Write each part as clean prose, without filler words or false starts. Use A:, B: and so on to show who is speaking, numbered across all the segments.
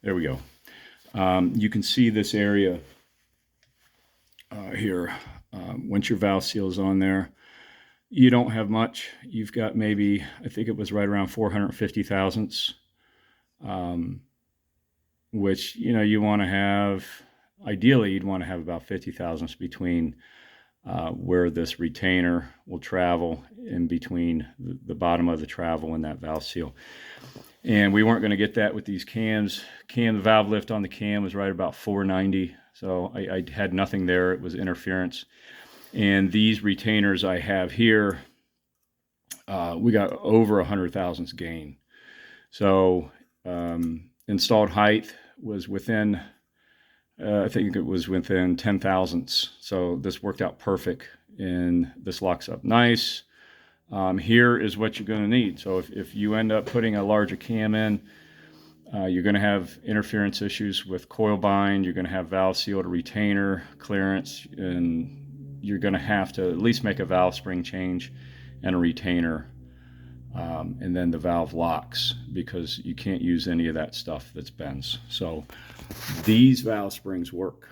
A: There we go. You can see this area here. Once your valve seal is on there, you don't have much. You've got maybe, I think it was right around 450 thousandths, which, you know, you want to have, ideally, you'd want to have about 50 thousandths between where this retainer will travel in between the bottom of the travel and that valve seal. And we weren't going to get that with these cams. The valve lift on the cam was right about 490. So I had nothing there. It was interference. And these retainers I have here, we got over 100 thousandths gain. So installed height was within, I think it was within 10 thousandths. So this worked out perfect, and this locks up nice. Here is what you're going to need. So if you end up putting a larger cam in, you're going to have interference issues with coil bind. You're going to have valve seal to retainer clearance, and you're going to have to at least make a valve spring change and a retainer, and then the valve locks, because you can't use any of that stuff that's bends. So these valve springs work.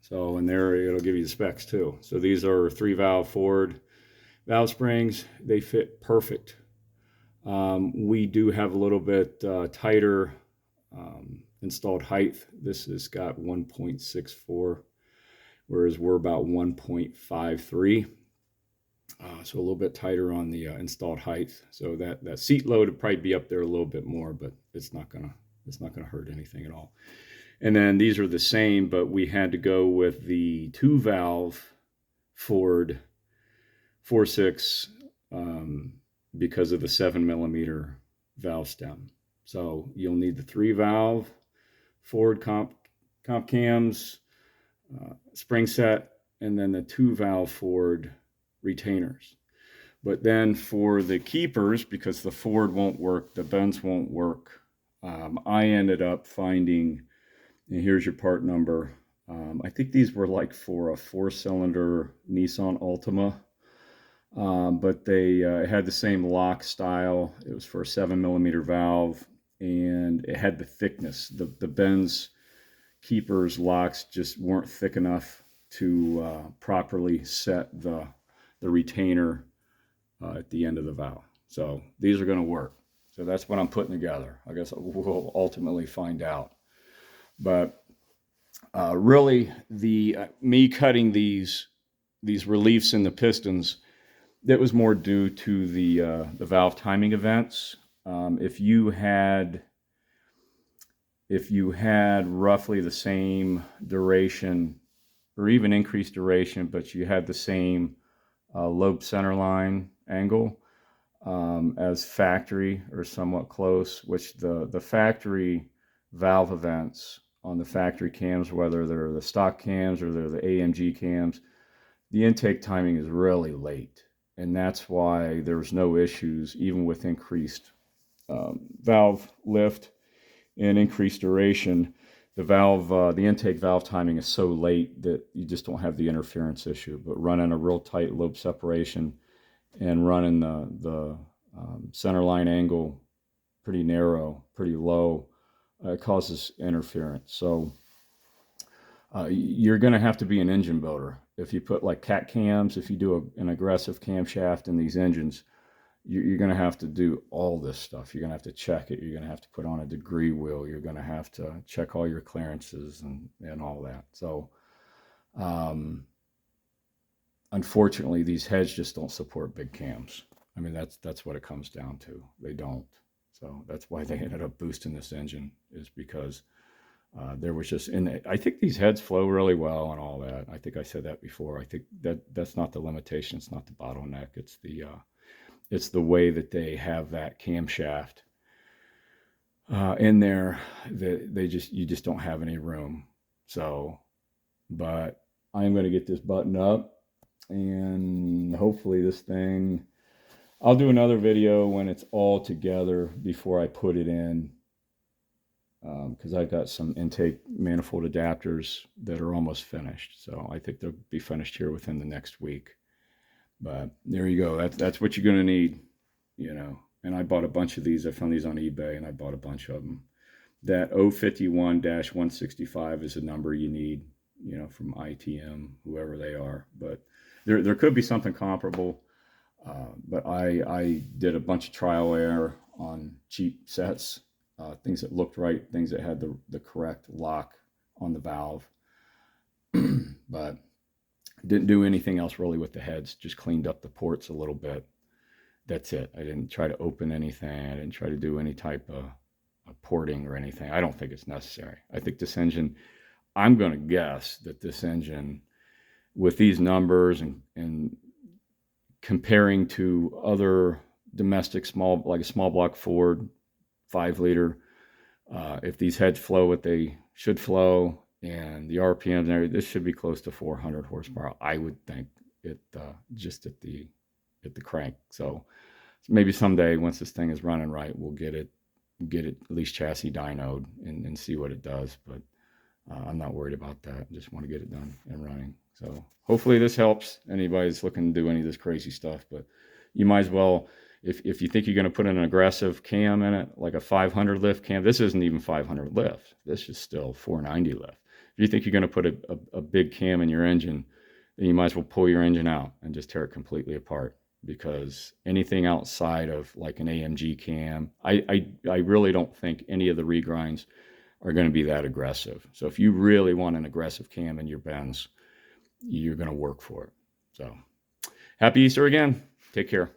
A: So, and there it'll give you the specs too. So these are 3-valve Ford valve springs. They fit perfect. We do have a little bit tighter installed height. This has got 1.64, whereas we're about 1.53. So a little bit tighter on the installed height. So that seat load would probably be up there a little bit more, but it's not gonna hurt anything at all. And then these are the same, but we had to go with the 2-valve Ford 4.6 because of the 7mm valve stem. So you'll need the 3-valve Ford Compcams spring set, and then the 2-valve Ford retainers. But then for the keepers, because the Ford won't work, the Benz won't work, I ended up finding, and here's your part number. I think these were like for a 4-cylinder Nissan Altima, but they had the same lock style. It was for a 7mm valve, and it had the thickness. The Benz keepers locks just weren't thick enough to properly set the retainer at the end of the valve. So these are going to work. So that's what I'm putting together. I guess we'll ultimately find out. But really, me cutting these reliefs in the pistons, that was more due to the valve timing events. If you had roughly the same duration, or even increased duration, but you had the same lobe centerline angle as factory, or somewhat close, which the factory valve events on the factory cams, whether they're the stock cams or they're the AMG cams, the intake timing is really late. And that's why there's no issues, even with increased valve lift and increased duration. The intake valve timing is so late that you just don't have the interference issue. But running a real tight lobe separation and running the centerline angle pretty narrow, pretty low, causes interference. So you're going to have to be an engine builder. If you put like cat cams, if you do an aggressive camshaft in these engines, you're going to have to do all this stuff. You're going to have to check it. You're going to have to put on a degree wheel. You're going to have to check all your clearances and all that. So unfortunately, these heads just don't support big cams. I mean, that's what it comes down to. They don't. So that's why they ended up boosting this engine, is because there was just, and I think these heads flow really well and all that. I think I said that before. I think that's not the limitation. It's not the bottleneck. It's the way that they have that camshaft in there, that you just don't have any room. So, but I'm going to get this buttoned up, and hopefully this thing, I'll do another video when it's all together before I put it in, because I've got some intake manifold adapters that are almost finished. So I think they'll be finished here within the next week. But there you go. That's what you're going to need, you know. And I bought a bunch of these. I found these on eBay, and I bought a bunch of them. That 051-165 is a number you need, from ITM, whoever they are. But there could be something comparable. But I did a bunch of trial error on cheap sets, things that looked right, things that had the correct lock on the valve. But didn't do anything else really with the heads, just cleaned up the ports a little bit. That's it. I didn't try to open anything. I didn't try to do any type of porting or anything. I don't think it's necessary. I think this engine, I'm going to guess that this engine, with these numbers and comparing to other domestic like a small block Ford 5-liter, if these heads flow what they should flow and the RPMs and everything, this should be close to 400 horsepower. I would think it just at the crank. So maybe someday, once this thing is running right, we'll get it at least chassis dynoed and see what it does. But I'm not worried about that. I just want to get it done and running. So hopefully this helps anybody's looking to do any of this crazy stuff. But you might as well, if you think you're going to put an aggressive cam in it, like a 500 lift cam, this isn't even 500 lift. This is still 490 lift. If you think you're going to put a big cam in your engine, then you might as well pull your engine out and just tear it completely apart. Because anything outside of like an AMG cam, I really don't think any of the regrinds are going to be that aggressive. So if you really want an aggressive cam in your Benz, you're going to work for it. So happy Easter again. Take care.